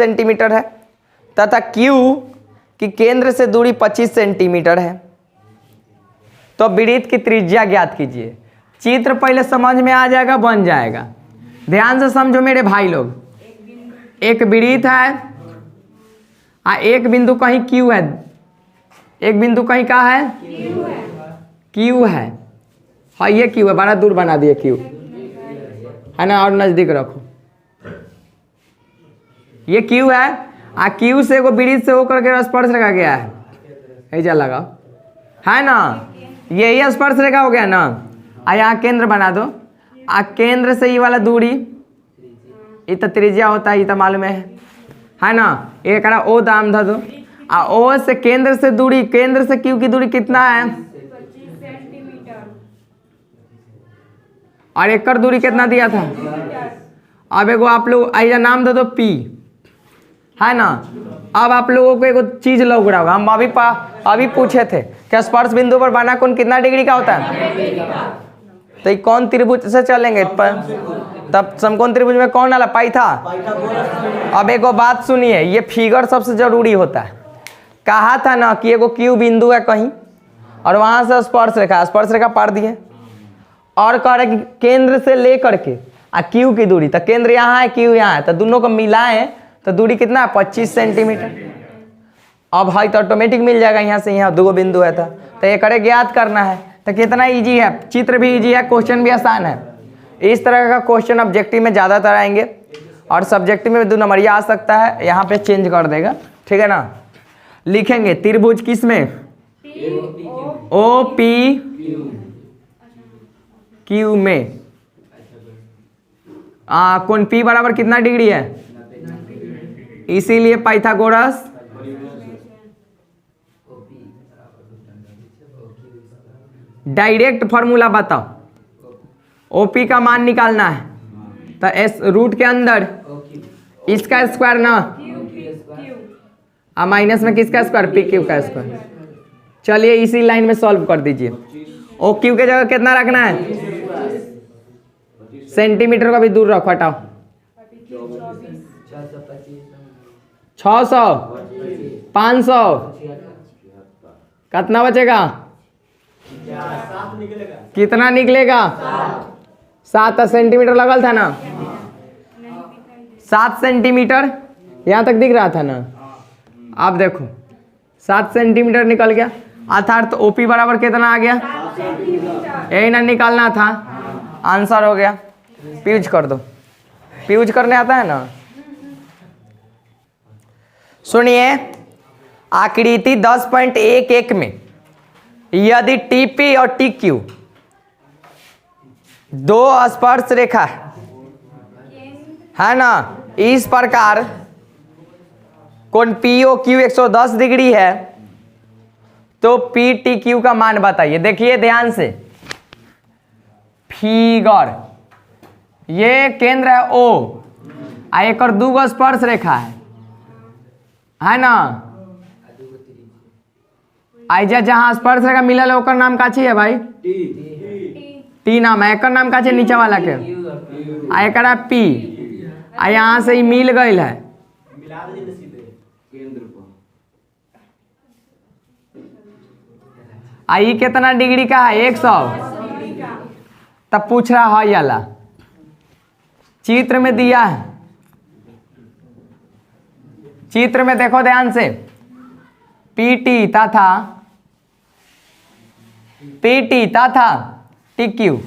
Centimetre है तथा Q की केंद्र से दूरी 25 सेंटीमीटर है, तो वृत्त की त्रिज्या ज्ञात कीजिए। चित्र पहले समझ में आ जाएगा, बन जाएगा। ध्यान से समझो मेरे भाई लोग, एक वृत्त है एक बिंदु कहीं क्यू है, एक बिंदु कहीं का है क्यू है। हाँ ये क्यू है, बड़ा दूर बना दिए क्यू है ना, और नजदीक रखो। ये क्यू है क्यू से वो वृत्त से होकर के स्पर्श रेखा गया है, ऐसा लगाओ है ना, यही स्पर्श रेखा हो गया ना। यहाँ केंद्र बना दो, केंद्र से ये वाला दूरी ये तो त्रिज्या होता है, ये तो मालूम है ना। एक ओ दाम धर दो, ओ से केंद्र से दूरी, केंद्र से क्यू की दूरी कितना है 25 सेंटीमीटर, और एक दूरी कितना दिया था। अब एगो आप लोग ऐसा नाम दे दो पी, है ना। अब आप लोगों को एक चीज लग रहा होगा, हम अभी पूछे थे कि स्पर्श बिंदु पर बना कोण कितना डिग्री का होता है, तो कौन त्रिभुज से चलेंगे तब समकोण त्रिभुज में कौन वाला पाई था। अब एगो बात सुनिए, ये फिगर सबसे जरूरी होता है। कहा था ना कि एगो क्यू बिंदु है कहीं और वहां से स्पर्श रेखा पार दिए, और कह रहे कि केंद्र से लेकर के क्यू की दूरी, तो केंद्र यहाँ है क्यू यहाँ है, तो दोनों को मिलाएं तो दूरी कितना है 25 सेंटीमीटर। अब है तो ऑटोमेटिक मिल जाएगा, यहाँ से यहाँ दो बिंदु है तो ये करे ज्ञात करना है। तो कितना इजी है, चित्र भी इजी है, क्वेश्चन भी आसान है। इस तरह का क्वेश्चन ऑब्जेक्टिव में ज़्यादातर आएंगे और सब्जेक्टिव में 2 नंबरिया आ सकता है, यहाँ पे चेंज कर देगा, ठीक है ना। लिखेंगे त्रिभुज किस में, ओ पी क्यू में कोण पी बराबर कितना डिग्री है, इसीलिए पाइथागोरस डायरेक्ट फॉर्मूला बताओ। ओपी का मान निकालना है तो एस रूट के अंदर इसका स्क्वायर ना, माइनस में किसका स्क्वायर, पी क्यू का स्क्वायर। चलिए इसी लाइन में सॉल्व कर दीजिए। ओ क्यू के जगह कितना रखना है, सेंटीमीटर का भी दूर रखो, हटाओ 600 500 कितना बचेगा, कितना निकलेगा 7 सेंटीमीटर लगल था ना, 7 सेंटीमीटर यहाँ तक दिख रहा था ना। आप देखो 7 सेंटीमीटर निकल गया, अर्थात ओपी बराबर कितना आ गया, यही ना निकालना था, आंसर हो गया। प्यूज कर दो, प्यूज करने आता है ना। सुनिए आकृति 10.11 में यदि टीपी और टीक्यू 2 स्पर्श रेखा है ना, इस प्रकार कोण पीओ क्यू 110 डिग्री है, तो पी टी क्यू का मान बताइए। देखिए ध्यान से, फिगर ये केंद्र है ओ, एक और 2 स्पर्श रेखा है ना। आइजा जहां स्पर्श रेखा मिलल है ओकर नाम का है भाई, टी नाम है, एक नाम का नीचे वाला के एक पी, यहाँ से ही मिल गई है, आई कितना डिग्री का है 100। तब पूछ रहा है याला, चित्र में दिया है, चित्र में देखो ध्यान से, पीटी तथा टीक्यू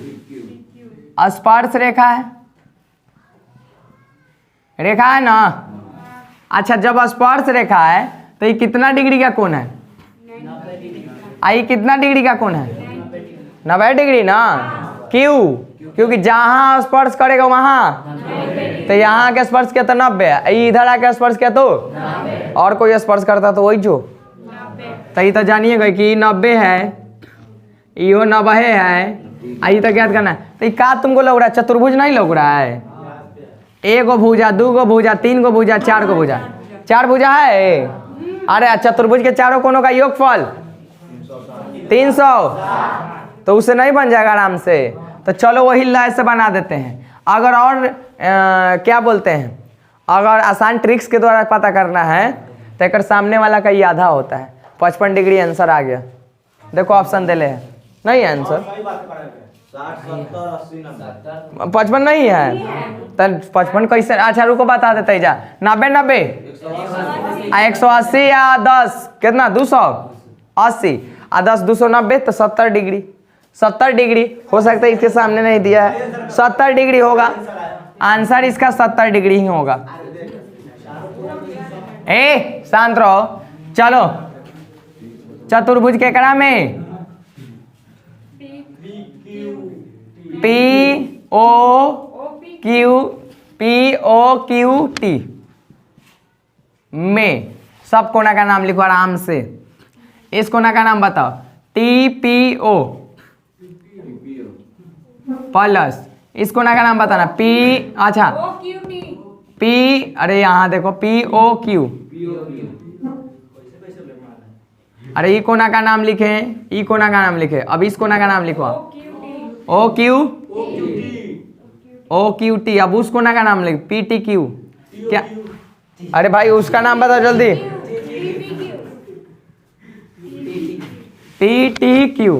स्पर्श रेखा है ना। अच्छा जब स्पर्श रेखा है तो ये कितना डिग्री का कोण है, आई कितना डिग्री का कोण है 90 डिग्री ना। क्यों, क्योंकि जहां स्पर्श करेगा वहां, तो यहाँ के स्पर्श किया तो 90 है, इधर आके स्पर्श किया तो, और कोई स्पर्श करता तो वही जो, तो ये तो जानिएगा कि 90 है, यो 90 है, आई तो ज्ञात करना है। तो का तुमको लग रहा है चतुर्भुज नहीं लग रहा है, 1 गो भुजा 2 गो भुजा 3 गो भुजा 4 गो भुजा, 4 भुजा है। अरे चतुर्भुज के चारों कोनों का योगफल 300, तो उससे नहीं बन जाएगा आराम से। तो चलो वही लय से बना देते हैं। अगर और क्या बोलते हैं, अगर आसान ट्रिक्स के द्वारा पता करना है तो एक सामने वाला का ये आधा होता है। 55 डिग्री आंसर आ गया। देखो ऑप्शन दे ले है नहीं है आंसर 55 नहीं है तो 55 कैसे? अच्छा रुको बता देते जा 90 90 180 या 10 कितना 280 आ 10 290 तो 70 डिग्री 70 डिग्री हो सकता है इसके सामने नहीं दिया है 70 डिग्री होगा आंसर इसका 70 डिग्री ही होगा। ए शांत रहो चलो चतुर्भुज केकरा में पी ओ क्यू टी में सब कोना का नाम लिखो आराम से। इस कोना का नाम बताओ टी पी ओ प्लस इस कोना का नाम बताना पी अच्छा पी अरे यहाँ देखो पी ओ क्यू अरे ई कोना का नाम लिखे ई कोना का नाम लिखे अब इस कोना का नाम लिखो ओ क्यू टी अब उस कोना का नाम लिख पी टी क्यू क्या अरे भाई उसका नाम बताओ जल्दी पी टी क्यू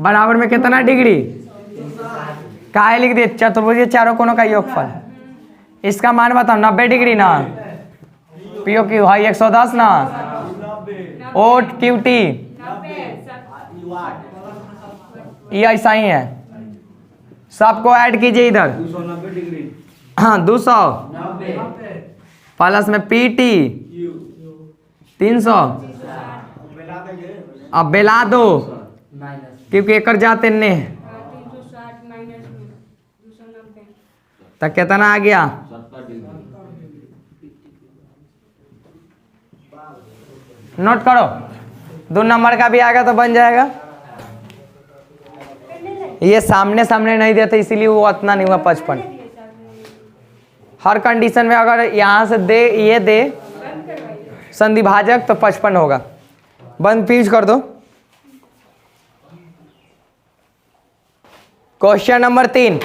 बराबर में कितना डिग्री काहे लिख दिए चतुर्भुज चारों कोनों का योगफल। इसका मान बताओ 90 डिग्री ना पी ओ क्यू हाई 110 ना ओ क्यू टी ये ऐसा ही है सबको ऐड कीजिए इधर 290 डिग्री हाँ 200 प्लस में पी टी 300 अब बेला दो क्योंकि एक जाते ने 360 माइनस 290 तक कितना आ गया 70 डिग्री नोट करो 2 नंबर का भी आएगा तो बन जाएगा। ये सामने सामने नहीं देते इसीलिए वो उतना नहीं हुआ 55। हर कंडीशन में अगर यहाँ से दे ये दे संधिभाजक तो 55 होगा। बंद पीज कर दो। क्वेश्चन नंबर 3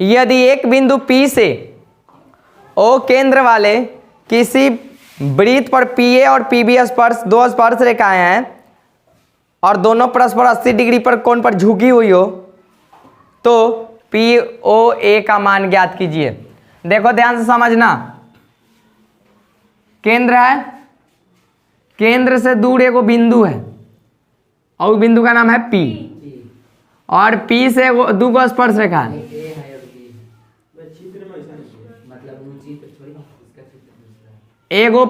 यदि एक बिंदु P से O केंद्र वाले किसी वृत्त पर PA और PB स्पर्श दो स्पर्श रेखाएं हैं और दोनों परस्पर 80 डिग्री पर कोण पर झुकी हुई हो तो POA का मान ज्ञात कीजिए। देखो ध्यान से समझना केंद्र है केंद्र से दूर एगो बिंदु है और बिंदु का नाम है P और P से दो गो स्पर्श रेखा है एगो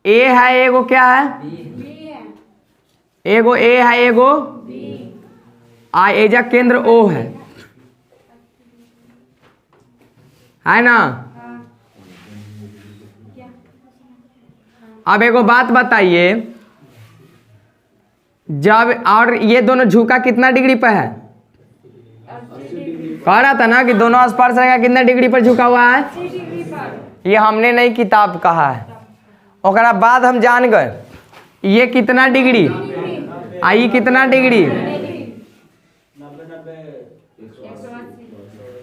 A है एगो क्या है एगो A है एगो आ एजा केंद्र O है ना। अब एगो बात बताइए जब और ये दोनों झुका कितना डिग्री पर है कह रहा था ना कि दोनों स्पर्श रेखा कितना डिग्री पर झुका हुआ है ये हमने नहीं किताब कहा है। ओकरा बाद हम जान गए ये कितना डिग्री आई कितना डिग्री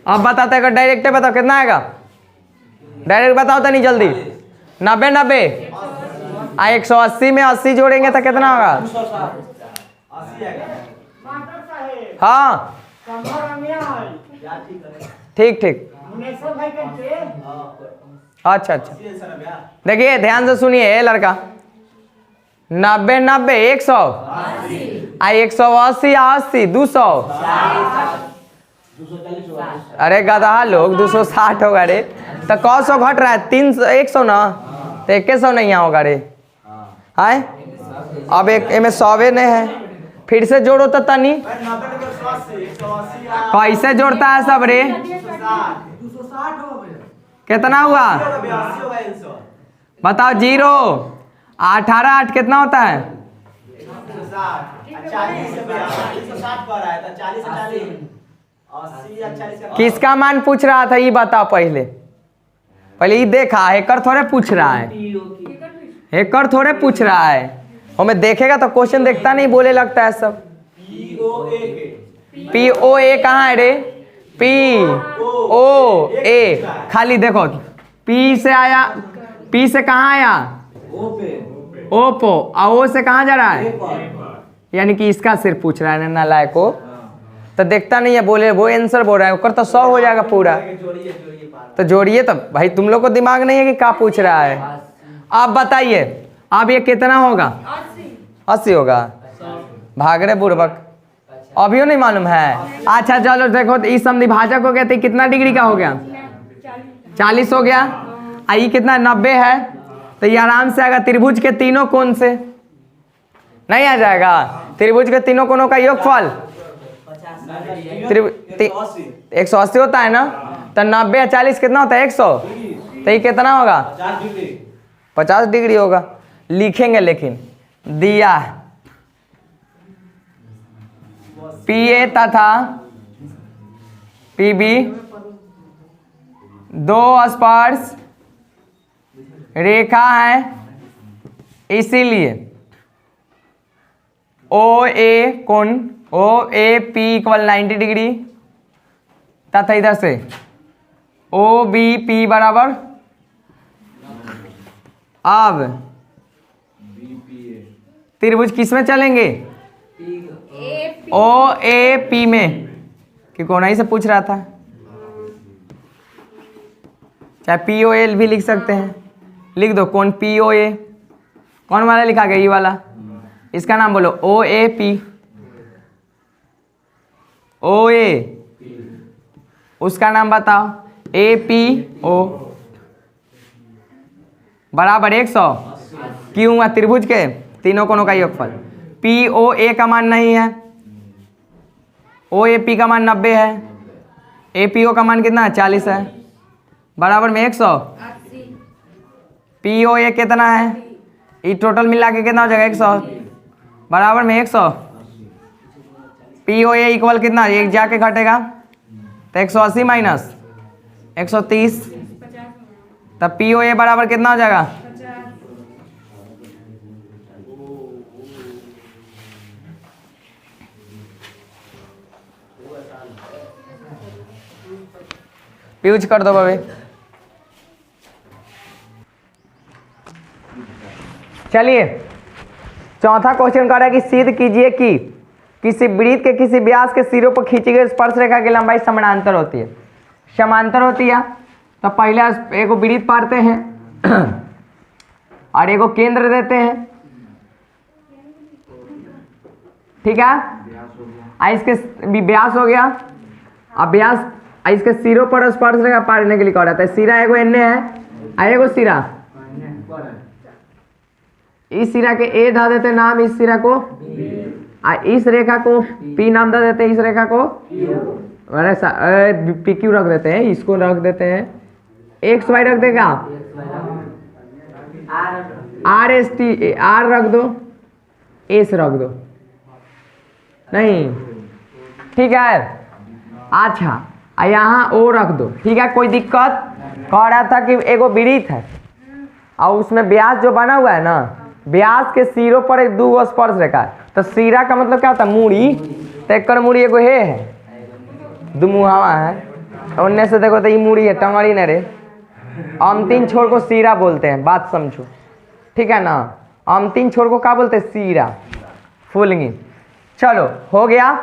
अब बताते अगर डायरेक्ट बताओ कितना आएगा डायरेक्ट बताओ तो नहीं जल्दी 90 90 आ 180 में 80 जोड़ेंगे तो कितना होगा हाँ ठीक ठीक अच्छा अच्छा देखिए ध्यान से सुनिए लड़का 90 90 100 आ 180 80 200 अरे गधा लोग 260 होगा रे तो कौ सौ घट रहा है 300 100 ना तो 100 नहीं होगा रे आए अब एक में 100 ने है फिर से जोड़ो तो तनी कैसे जोड़ता है सब रे कितना हुआ बताओ 0 18 8 कितना होता है किसका मान पूछ रहा था ये बताओ पहले पहले ये देखा हैकर थोड़े पूछ रहा है हैकर थोड़े पूछ रहा है हमें देखेगा तो क्वेश्चन देखता नहीं बोले लगता है सब POA कहाँ है रे पी ओ ए, खाली देखो पी से आया, पी से कहाँ आया ओ पो, और ओ से कहाँ जा रहा है, यानी कि इसका सिर्फ पूछ रहा है नालायक को, तो देखता नहीं है, बोले वो आंसर बोल रहा है, ऊपर तो 100 हो जाएगा पूरा। तो जोड़िए, तो भाई तुम लोग को दिमाग नहीं है कि क्या पूछ रहा है। आप बताइए अब ये कितना होगा, 80 होगा। भाग रहे बुड़बक, अभी नहीं मालूम है। अच्छा चलो देखो, तो इस समद्विभाजक हो गया तो कितना डिग्री का हो गया, 40 हो गया। आई कितना 90 है, तो ये आराम से आएगा त्रिभुज के तीनों कोण से, नहीं आ जाएगा त्रिभुज के तीनों कोणों का योगफल 180 होता है ना, तो 90 या 40 कितना होता है 100, तो ये कितना होगा 50 डिग्री होगा। लिखेंगे लेकिन दिया पी ए तथा पी बी दो स्पर्श रेखा है, इसीलिए ओ ए कोण ओ ए पी इक्वल 90 डिग्री तथा इधर से ओ बी पी बराबर, अब त्रिभुज किस में चलेंगे, ओ ए पी में, कि कौन ही से पूछ रहा था, चाहे पी ओ एल भी लिख सकते हैं, लिख दो कौन पी ओ ए, कौन वाला लिखा गया, ये वाला, इसका नाम बोलो ओ ए पी, ओ ए, उसका नाम बताओ ए पी ओ बराबर 100, क्यों हुआ, त्रिभुज के तीनों कोणों का योगफल। पी ओ ए का मान नहीं है, ओ ए पी का मान 90 है, ए पी ओ का मान कितना है 40 है, बराबर में 100। पी ओ ए कितना है, ये टोटल मिला के कितना हो जाएगा 100, बराबर में 100। पी ओ ए इक्वल कितना, एक जाके घटेगा तो 180 माइनस 130, तब पी ओ ए बराबर कितना हो जाएगा, यूज कर दो भाभी। चलिए चौथा क्वेश्चन कर रहा है कि सिद्ध कीजिए कि किसी वृत्त के किसी व्यास के सिरों पर खींची गई स्पर्श रेखा की लंबाई समानांतर होती है, समांतर होती है। तो पहले एक वृत्त पाड़ते हैं और एक केंद्र देते हैं, ठीक है, इसके व्यास हो गया, अब व्यास इसके सिरों पर स्पर्श रेखा पाड़ने के लिए कहा जाता है। सिरा एगो एन्ने है और एगो सिरा, इस सिरा के ए धा देते नाम, इस सिरा को इस रेखा को पी नाम दे देते हैं, इस रेखा को पी क्यू रख देते हैं, इसको रख देते हैं एक्स वाई रख देगा, आर एस टी आर रख दो, एस रख दो, नहीं ठीक है। अच्छा यहाँ ओ रख दो, ठीक है, कोई दिक्कत। कह रहा था कि एगो वृत्त है और उसमें व्यास जो बना हुआ है ना, व्यास के सिरों पर एक दो स्पर्श रेखा है, तो सिरा का मतलब क्या होता है, मूड़ी, तो एक मूड़ी एगो है दो मुहावा है, उनने से देखो तो ये मूड़ी है, टंगड़ी न रे, अंतिम छोर को सिरा बोलते हैं, बात समझो, ठीक है ना, अंतिम छोर को क्या बोलते हैं, सिरा, फुलगी। चलो हो गया,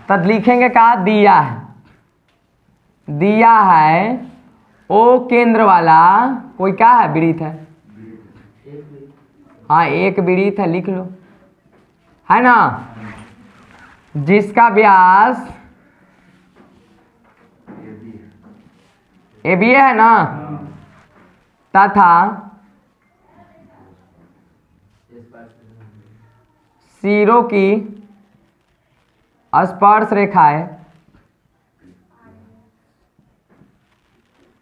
तब लिखेंगे क्या, दिया है, दिया है ओ केंद्र वाला कोई क्या है, वृत्त है, हाँ एक वृत्त है, लिख लो, है ना, जिसका व्यास ए बी है ना, तथा सिरों की स्पर्श रेखाएं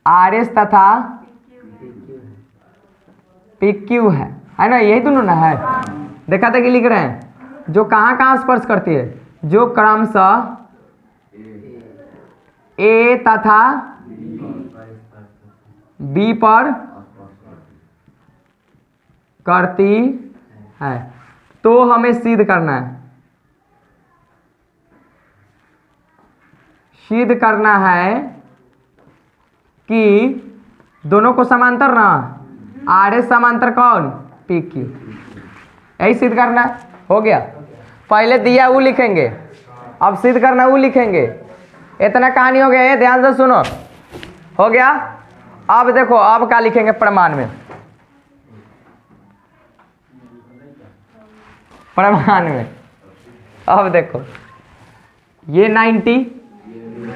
आर एस तथा पी क्यू है ना, यही दोनों ना है, देखा था कि लिख रहे हैं, जो कहाँ कहाँ स्पर्श करती है, जो क्रमशः ए तथा बी पर करती है, तो हमें सिद्ध करना है, सिद्ध करना है कि दोनों को समांतर ना, आर एस समांतर कौन, पी क्यू, यही सिद्ध करना है। हो गया, पहले दिया वो लिखेंगे, अब सिद्ध करना वो लिखेंगे। इतना कहानी हो गया, ये ध्यान से सुनो। हो गया, अब देखो अब क्या लिखेंगे प्रमाण में। प्रमाण में अब देखो, ये 90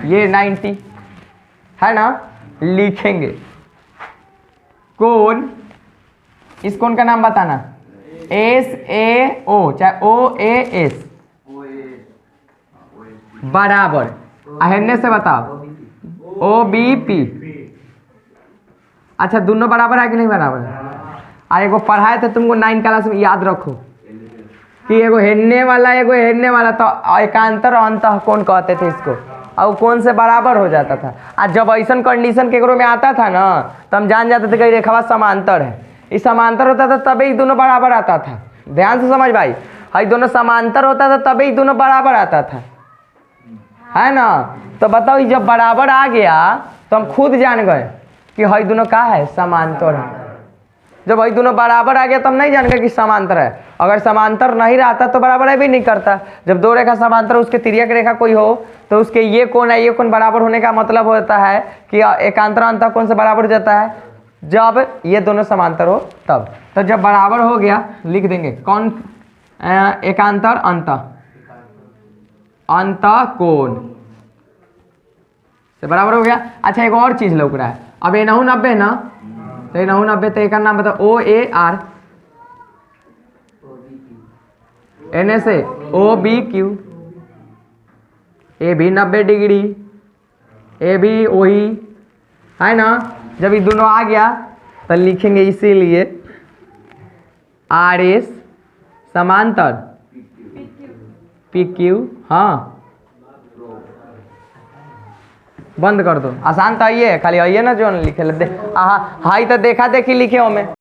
ये 90 है ना, लिखेंगे कोण, इस कोण का नाम बताना, एस ए ओ चाहे ओ ए एस बराबर, अहन्य से बताओ, ओ बी पी। अच्छा दोनों बराबर है कि नहीं बराबर? आ एगो पढ़ाए थे तुमको 9 क्लास में, याद रखो कि एगो हेरने वाला एगो हेरने वाला, तो एकांतर और अंतः कोण कहते थे इसको, और कौन से बराबर हो जाता था। आज जब ऐसा कंडीशन केकरो में आता था ना, तो हम जान जाते थे कि रेखा समांतर है। इस समांतर होता था तभी ही दोनों बराबर आता था। ध्यान से समझ भाई, हाई दोनों समांतर होता था तभी ही दोनों बराबर आता था, है ना। तो बताओ जब बराबर आ गया तो हम खुद जान गए कि हाई दोनों का है, समांतर है। जब भाई दोनों बराबर आ गया तो हम नहीं जान गए कि समांतर है। अगर समांतर नहीं रहता तो बराबर है भी नहीं करता। जब दो रेखा समांतर, उसके तिर्यक रेखा कोई हो तो उसके ये कोण है ये कोण बराबर होने का मतलब होता है कि एकांतर अंतः कोण से बराबर हो जाता है जब ये दोनों समांतर हो तब। तो जब बराबर हो गया लिख देंगे कौन, एकांतर अंतः, अंतः कोण से बराबर हो गया। अच्छा एक और चीज लौक रहा है, अब ये 90 ना, तो 90 तो एक नाम बताओ, O A R, N S A O B Q, A भी 90 डिग्री, ए भी वही है ना। जब ये दोनों आ गया तो लिखेंगे इसीलिए आर एस समांतर पी क्यू। हाँ बंद कर दो, आसान तो आइए, खाली आइए ना जो लिखे, हाई तो देखा देखी लिखे हो में।